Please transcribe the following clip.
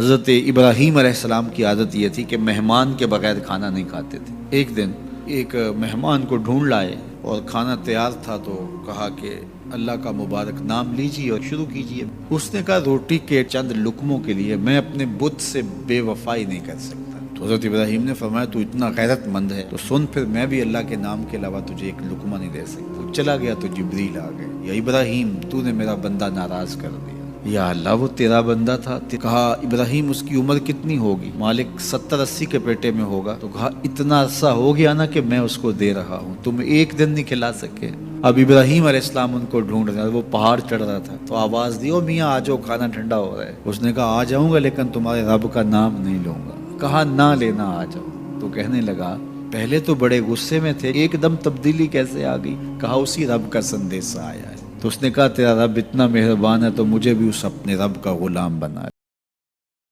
حضرت ابراہیم علیہ السلام کی عادت یہ تھی کہ مہمان کے بغیر کھانا نہیں کھاتے تھے۔ ایک دن ایک مہمان کو ڈھونڈ لائے اور کھانا تیار تھا تو کہا کہ اللہ کا مبارک نام لیجیے اور شروع کیجیے۔ اس نے کہا روٹی کے چند لقموں کے لیے میں اپنے بت سے بے وفائی نہیں کر سکتا۔ تو حضرت ابراہیم نے فرمایا تو اتنا غیرت مند ہے تو سن، پھر میں بھی اللہ کے نام کے علاوہ تجھے ایک لقمہ نہیں دے سکتا۔ چلا گیا تو جبریل آ گئے، یا ابراہیم تو نے میرا بندہ ناراض کر دیا۔ یا اللہ وہ تیرا بندہ تھا۔ کہا ابراہیم اس کی عمر کتنی ہوگی؟ مالک 70-80 کے پیٹے میں ہوگا۔ تو کہا اتنا عرصہ ہو گیا نا کہ میں اس کو دے رہا ہوں، تم ایک دن نہیں کھلا سکے۔ اب ابراہیم علیہ السلام ان کو ڈھونڈ رہے ہیں، وہ پہاڑ چڑھ رہا تھا تو آواز دی، او میاں آ جاؤ کھانا ٹھنڈا ہو رہا ہے۔ اس نے کہا آ جاؤں گا لیکن تمہارے رب کا نام نہیں لوں گا۔ کہا نہ لینا، آ جاؤ۔ تو کہنے لگا پہلے تو بڑے غصے میں تھے، ایک دم تبدیلی کیسے آ گئی؟ کہا اسی رب کا سندیسہ آیا ہے۔ تو اس نے کہا تیرا رب اتنا مہربان ہے تو مجھے بھی اس اپنے رب کا غلام بنا